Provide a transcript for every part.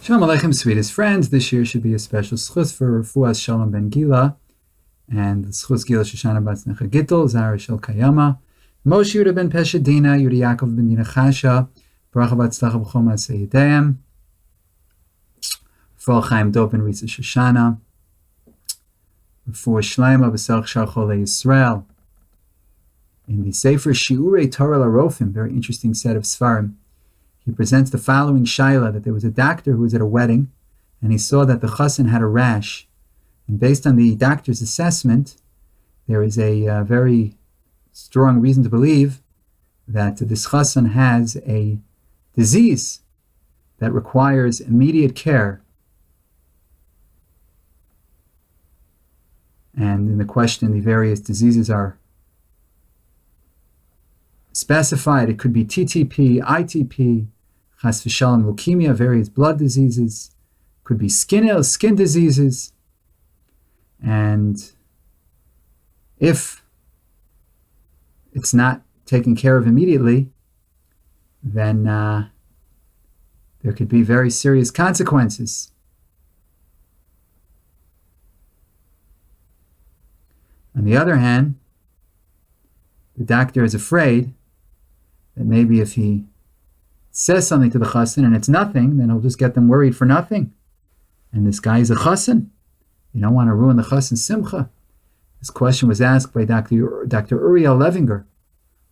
Shalom Aleichem, sweetest friends. This year should be a special schus for Refuas Shalom ben Gila and the schus Gila Shoshana Bat Necha Gittel, Zara Shel Kayama, Moshe Yehuda ben Peshadina, Yehuda Yaakov ben Dina Chasha, Bracha Bat Tzlacha B'chol Maaseh Yedayim, Refuah Chaim Dov ben Risa Shoshana, Refuah Shleima B'Sarach Shar Cholei Yisrael. In the Sefer Shiurei Torah LaRofim, very interesting set of Sfarim, he presents the following shaila, that there was a doctor who was at a wedding and he saw that the Chosson had a rash. And based on the doctor's assessment, there is a very strong reason to believe that this Chosson has a disease that requires immediate care. And in the question, the various diseases are specified. It could be TTP, ITP, Chas v'shalom leukemia, various blood diseases, could be skin diseases, and if it's not taken care of immediately, then there could be very serious consequences. On the other hand, the doctor is afraid that maybe if he says something to the Chosson and it's nothing, then he'll just get them worried for nothing. And this guy is a Chosson. You don't want to ruin the Chosson's simcha. This question was asked by Dr. Uriel Levinger,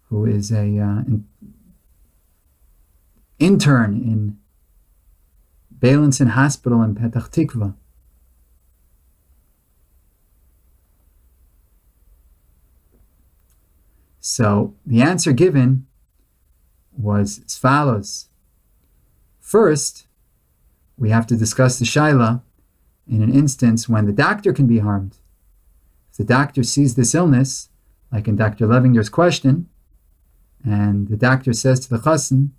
who is an intern in Beilinson Hospital in Petach Tikva. So the answer given was as follows. First, we have to discuss the shaila in an instance when the doctor can be harmed. If the doctor sees this illness, like in Dr. Levinger's question, and the doctor says to the Chosson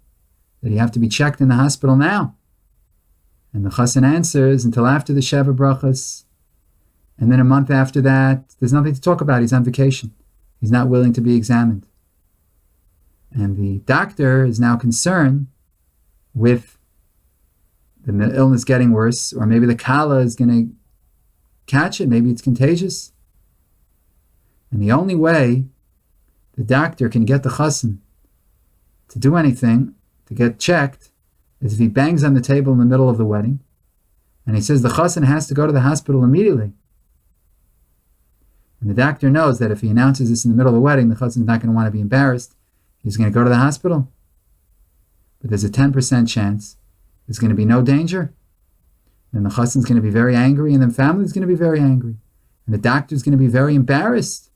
that you have to be checked in the hospital now, and the Chosson answers until after the Sheva Brachas, and then a month after that, there's nothing to talk about, he's on vacation. He's not willing to be examined. And the doctor is now concerned with the illness getting worse, or maybe the kala is going to catch it, maybe it's contagious. And the only way the doctor can get the Chosson to do anything, to get checked, is if he bangs on the table in the middle of the wedding, and he says the Chosson has to go to the hospital immediately. And the doctor knows that if he announces this in the middle of the wedding, the Chosson is not going to want to be embarrassed. He's going to go to the hospital. But there's a 10% chance there's going to be no danger. And the Chosson's going to be very angry, and the family's going to be very angry. And the doctor's going to be very embarrassed.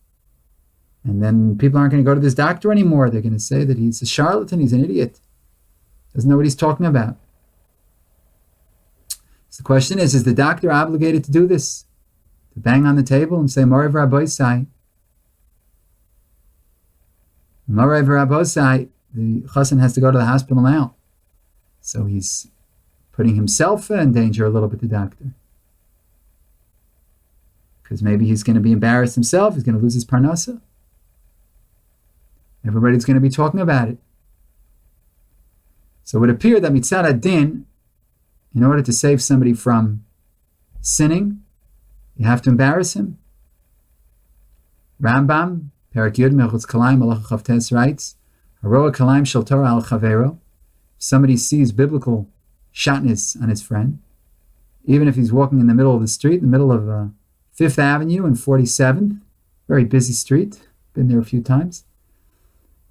And then people aren't going to go to this doctor anymore. They're going to say that he's a charlatan, he's an idiot. Doesn't know what he's talking about. So the question is the doctor obligated to do this? To bang on the table and say, Morev Rabbosai. Morev Rabbosai, the Chosson has to go to the hospital now. So he's putting himself in danger a little bit, the doctor. Because maybe he's going to be embarrassed himself, he's going to lose his parnasa. Everybody's going to be talking about it. So it would appear that mitzad adin, in order to save somebody from sinning, you have to embarrass him. Rambam, Perak Yud, Mechutz Kalayim, Halacha Chavtes writes, Haroa Kalayim Shel Torah al Chavero. If somebody sees biblical shatnez on his friend, even if he's walking in the middle of the street, in the middle of 5th Avenue and 47th, very busy street, been there a few times.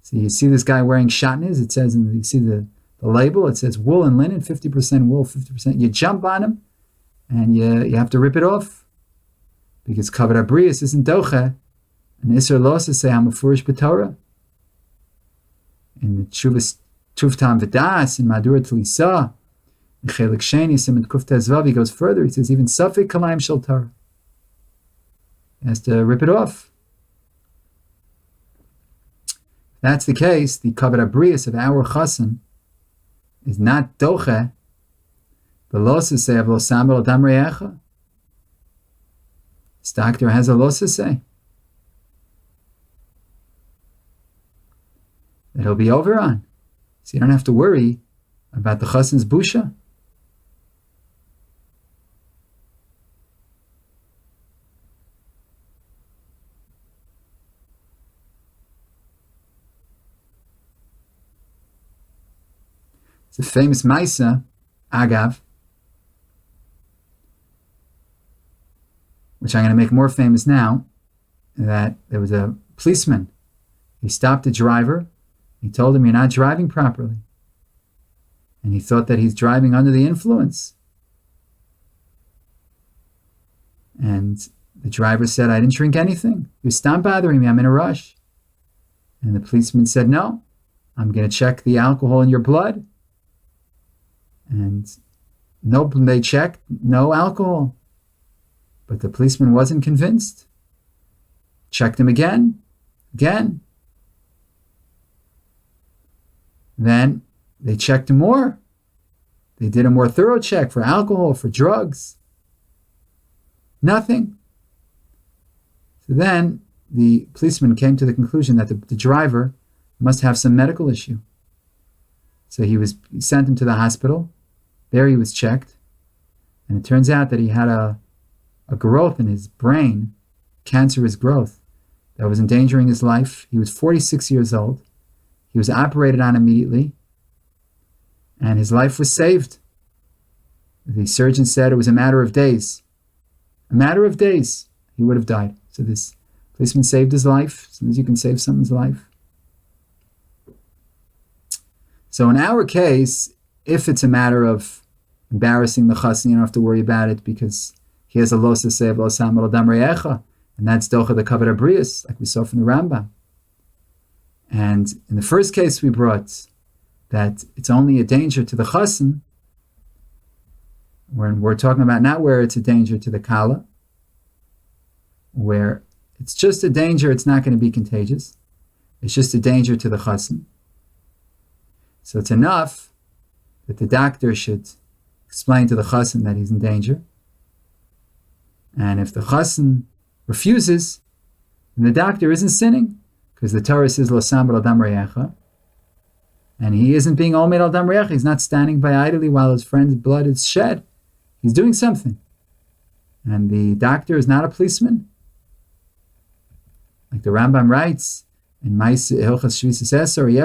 So you see this guy wearing shatnez, it says, you see the label, it says wool and linen, 50% wool, 50%. You jump on him, and you have to rip it off. Because Kavod Abrius isn't doche, and Isser Losa say Hamafurish B'Torah. In the Tshuvas Tuvtam V'das, in Madura Tlisa, in Chelik Sheni, Simon Kufta Zvav, he goes further, he says even Safik Kalayim Shel Torah. He has to rip it off. If that's the case, the Kavod Abrius of our Chosson is not doche, the Losa say Avlo Samel Adam Re'echa. This doctor has a loss to say that he'll be over on. So you don't have to worry about the Chosson's busha. the famous Maisa, Agav, which I'm going to make more famous now, that there was a policeman. He stopped a driver. He told him, "You're not driving properly." And he thought that he's driving under the influence. And the driver said, "I didn't drink anything. You're stop bothering me. I'm in a rush." And the policeman said, "No, I'm going to check the alcohol in your blood." And nope, they checked, no alcohol. But the policeman wasn't convinced. Checked him again. Then they checked him more. They did a more thorough check for alcohol, for drugs. Nothing. So then the policeman came to the conclusion that the driver must have some medical issue. So he sent him to the hospital. There he was checked. And it turns out that he had a growth in his brain, cancerous growth, that was endangering his life. He was 46 years old. He was operated on immediately, and his life was saved. The surgeon said it was a matter of days. A matter of days, he would have died. So this policeman saved his life, as soon as you can save someone's life. So in our case, if it's a matter of embarrassing the chassan, you don't have to worry about it, because he has a los sev lo samel adam reyecha, and that's docha the kavod abrius, like we saw from the Rambam. And in the first case we brought, that it's only a danger to the chassan, when we're talking about not where it's a danger to the kala, where it's just a danger, it's not going to be contagious. It's just a danger to the chassan. So it's enough that the doctor should explain to the chassan that he's in danger. And if the chassan refuses, then the doctor isn't sinning, because the Torah says, Lo samar al dam reyecha, and he isn't being omed al dam reyecha. He's not standing by idly while his friend's blood is shed. He's doing something. And the doctor is not a policeman. Like the Rambam writes, in Ma'is Hilchas Shvisas Esor, you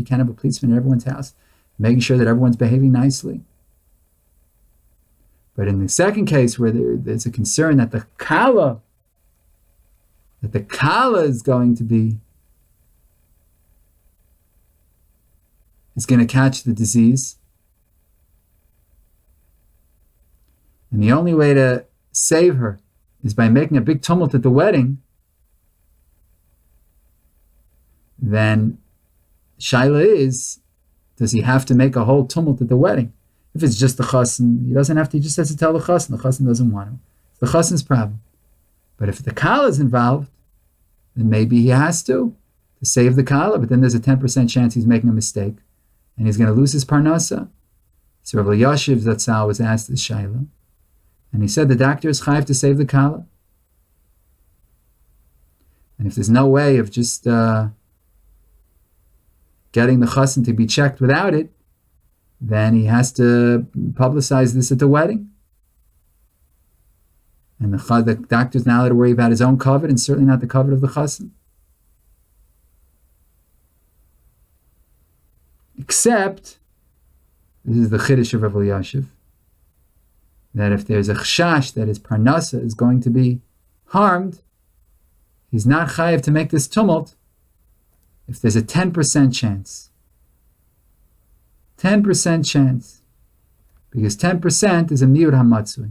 can't have a policeman in everyone's house, making sure that everyone's behaving nicely. But in the second case, where there's a concern that the kala is going to catch the disease, and the only way to save her is by making a big tumult at the wedding, then shaila is, does he have to make a whole tumult at the wedding? If it's just the chassan, he doesn't have to, he just has to tell the chassan. The chassan doesn't want him. It's the chassan's problem. But if the kala is involved, then maybe he has to save the kala, but then there's a 10% chance he's making a mistake, and he's going to lose his parnasa. So Rabbi Yashiv Zatzal was asked this shaila, and he said the doctor is chayiv to save the kala. And if there's no way of just getting the chassan to be checked without it, then he has to publicize this at the wedding. And the doctor's not allowed to worry about his own kavod, and certainly not the kavod of the chassan. Except, this is the chiddush of Rav Elyashiv, that if there's a chashash that his parnasa is going to be harmed, he's not chayiv to make this tumult if there's a 10% chance. 10% chance. Because 10% is a miur hamatzui.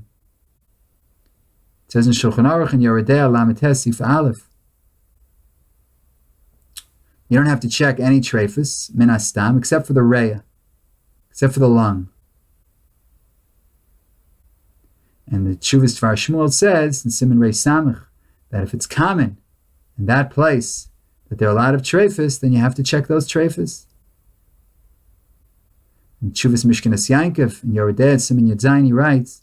It says in Shulchan Aruch in Yoredei Lamed Tes Sif Aleph, you don't have to check any trephus, min hastam, except for the reya, except for the lung. And the Tshuvas Dvar Shmuel says in Siman Rei Samech that if it's common in that place that there are a lot of trephus, then you have to check those trephus. In Tshuvas Mishkanas Yankov in Yoredei Siman Yud Zayin, he writes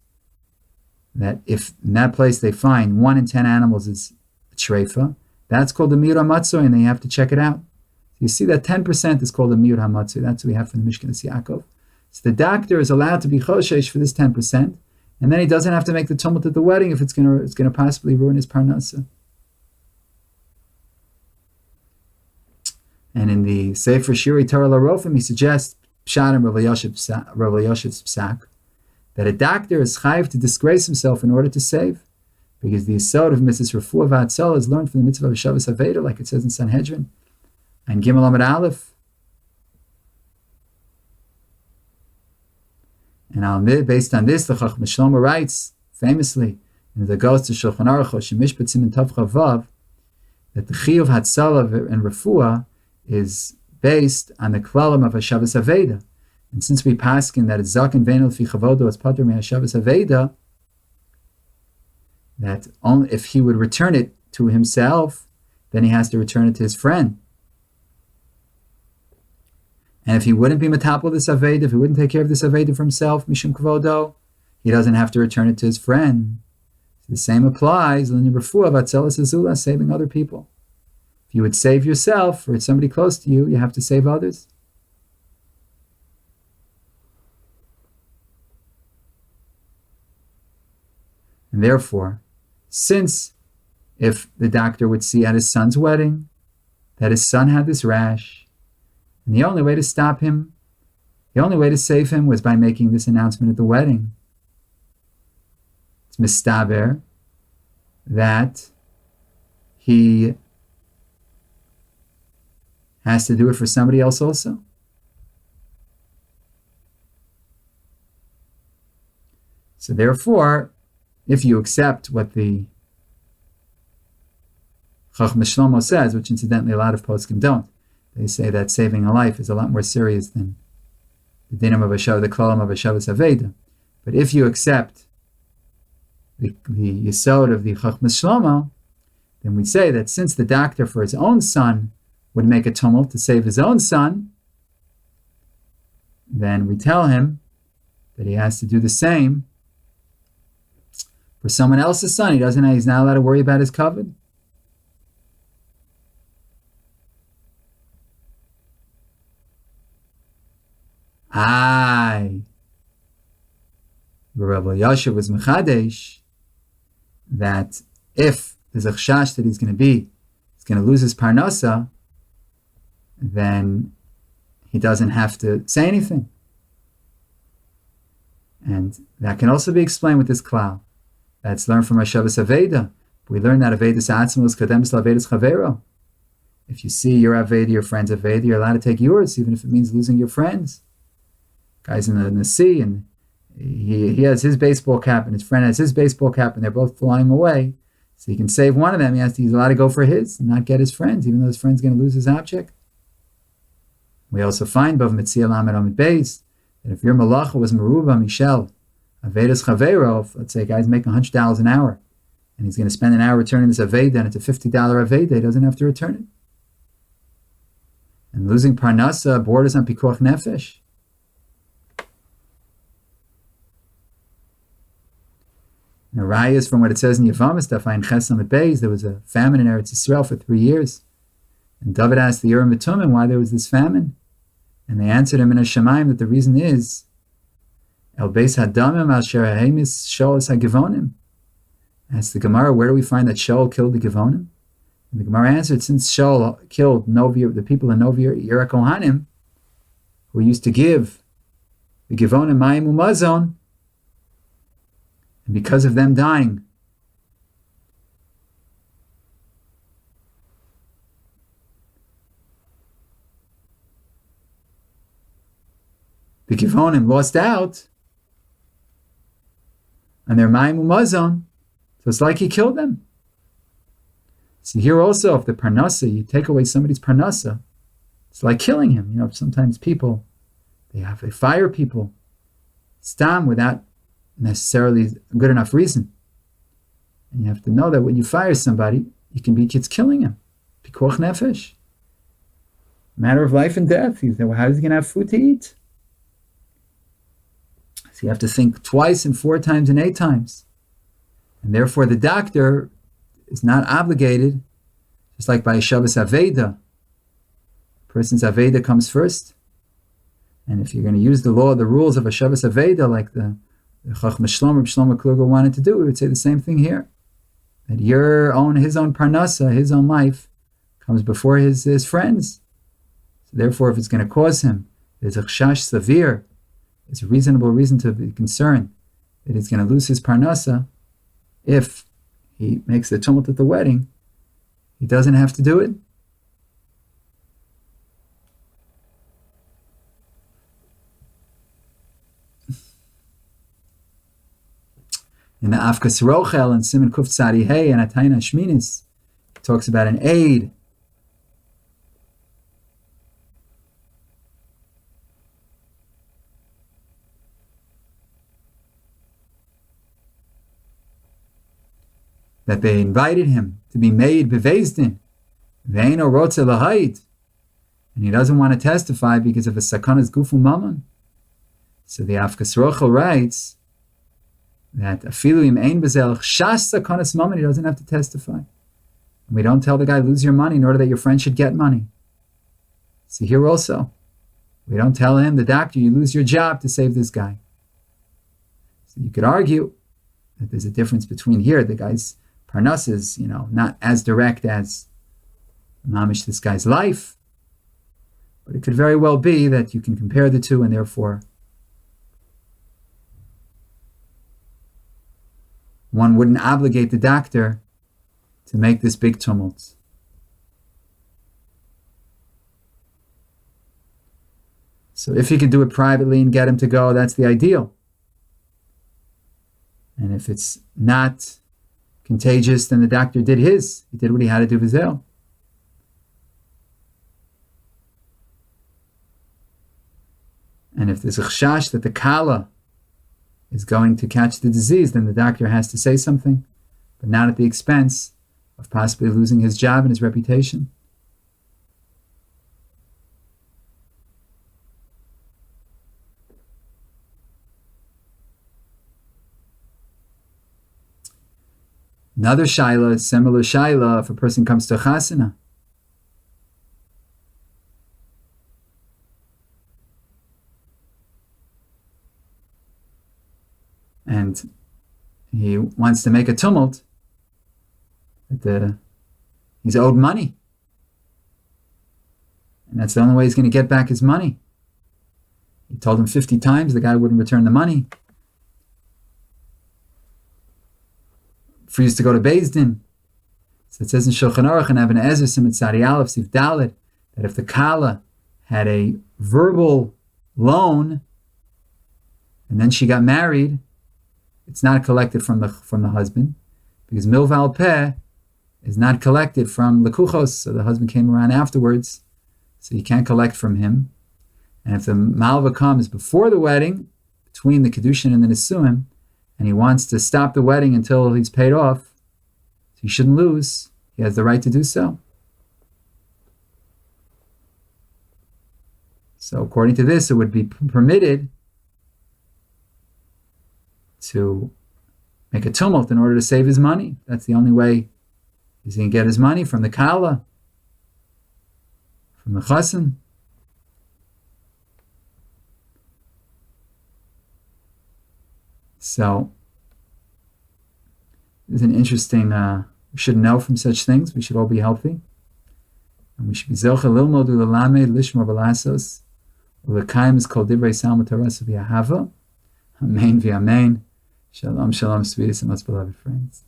that if in that place they find 1 in 10 animals is a treifa, that's called a miur hamatzoi, and they have to check it out. You see that 10% is called a miur hamatzoi. That's what we have from the Mishkanas Yaakov. So the doctor is allowed to be choshesh for this 10%, and then he doesn't have to make the tumult at the wedding if it's going to possibly ruin his parnasa. And in the Sefer Shiri Torah LaRofim, he suggests Pshat and Rav Elyashiv's Psak, that a doctor is chayiv to disgrace himself in order to save, because the yesod of Mrs. Refuah V'Atzal is learned from the mitzvah of Shabbos Aveda, like it says in Sanhedrin, and Gimel Amud Aleph. And based on this, the Chacham Shlomo writes famously in the Ghost of Shulchan Aruch Shemishpat Siman Tav Chavav that the Chiyuv Hatzalah and Refuah is based on the klalim of a Shabbos Aveda. And since we paskin that it's zaken v'enel fi chavodo as pater me Shabbos Aveda, that only if he would return it to himself, then he has to return it to his friend. And if he wouldn't be metapel this Aveda, if he wouldn't take care of this Aveda for himself, mishum kavodo, he doesn't have to return it to his friend. So the same applies, l'nei refuah v'atzelas azula, saving other people. If you would save yourself, or it's somebody close to you, you have to save others. And therefore, since if the doctor would see at his son's wedding that his son had this rash, and the only way to stop him, the only way to save him was by making this announcement at the wedding. It's mistaber that he has to do it for somebody else also. So therefore, if you accept what the Chacham Shlomo says, which incidentally a lot of poskim don't, they say that saving a life is a lot more serious than the dinam of a Shabbos, the klalim of a Shabbos Aveda. But if you accept the yesod of the Chacham Shlomo, then we say that since the doctor for his own son would make a tumult to save his own son, then we tell him that he has to do the same for someone else's son. He's not allowed to worry about his covet. Rav Elyashiv was mechadesh that if there's a chashash that he's going to lose his parnasa, then he doesn't have to say anything. And that can also be explained with this klal. That's learned from Shabbos Aveda. We learn that Avedas Atzmos Kademus Lavedas Chavero. If you see your Aveda, your friend's Aveda, you're allowed to take yours, even if it means losing your friends. Guy's in the sea, and he has his baseball cap, and his friend has his baseball cap, and they're both flying away. So he can save one of them. He's allowed to go for his and not get his friends, even though his friend's going to lose his object. We also find Bav Mitzia Lamed Amid Beis that if your malacha was Meruba Mishel Avedas Chavero, let's say a guy's making $100 an hour, and he's going to spend an hour returning this Aveda, and it's a $50 Aveda, he doesn't have to return it. And losing Parnasa borders on Pikuach Nefesh. And the raya is from what it says in Yevamos, Dafayin Chesam at Beis, there was a famine in Eretz Yisrael for 3 years. And David asked the Urim V'Tumim why there was this famine. And they answered him in a Shemaim that the reason is El Beis Hadamim Al Sher HaHemis Shaul Es HaGivonim. Asked the Gemara, where do we find that Shaul killed the Givonim? And the Gemara answered, since Shaul killed the people in Novi Yera Kohanim, who used to give the Givonim Mayim Umazon, and because of them dying, the Givonim lost out on their Mayim Umazon, so it's like he killed them. So here also, if the Parnasa, you take away somebody's Parnasa, it's like killing him. Sometimes people, they fire people, stam, without necessarily a good enough reason. And you have to know that when you fire somebody, it's killing him. Pikuach nefesh. Matter of life and death. How is he going to have food to eat? So you have to think twice and 4 times and 8 times. And therefore the doctor is not obligated, just like by a Shabbos Aveda. A person's Aveda comes first. And if you're going to use the rules of a Shabbos Aveda, like the Chacham Shlomo Kluger wanted to do, we would say the same thing here. That his own Parnasa, his own life, comes before his friends. So therefore, if it's going to cause him, there's a chash severe, it's a reasonable reason to be concerned that he's going to lose his parnasa. If he makes the tumult at the wedding, he doesn't have to do it. In the Afkas Rochel and Siman Kuf Tzadi Hey and Atayna Shminis, it talks about an aid. That they invited him to be made bevezdin, ve'eno rotze lahayit, and he doesn't want to testify because of a sakanas gufu mammon. So the Afkas Rochel writes that afilu im ein bezel shas sakanas mammon, he doesn't have to testify. And we don't tell the guy, lose your money in order that your friend should get money. See here also, we don't tell him, the doctor, you lose your job to save this guy. So you could argue that there's a difference between here, the guy's parnas is, not as direct as mamish this guy's life, but it could very well be that you can compare the two, and therefore one wouldn't obligate the doctor to make this big tumult. So if he could do it privately and get him to go, that's the ideal. And if it's not contagious, then the doctor did his. He did what he had to do with Zel. And if there's a chash that the kala is going to catch the disease, then the doctor has to say something, but not at the expense of possibly losing his job and his reputation. Another shaila, similar shaila, if a person comes to chasana and he wants to make a tumult, that he's owed money, and that's the only way he's going to get back his money. He told him 50 times, the guy wouldn't return the money. Refused to go to Beis Din. So it says in Shulchan Aruch and Ibn Ezra Siman Tzadi Aleph Sif Dalet that if the kala had a verbal loan and then she got married, it's not collected from the husband, because milval peh is not collected from lekuchos. So the husband came around afterwards, so you can't collect from him. And if the malva comes before the wedding, between the kedushin and the nisuim, and he wants to stop the wedding until he's paid off, so he shouldn't lose. He has the right to do so. So according to this, it would be permitted to make a tumult in order to save his money. That's the only way he's going to get his money, from the kala, from the Chosson. So it's an interesting, we should know from such things. We should all be healthy. And we should be zoche lilmod ulalamed lishmor balasos ulekayim is kol divrei salmo tarasu v'ahava. Amen v'amen. Shalom, shalom, sweetest and most beloved friends.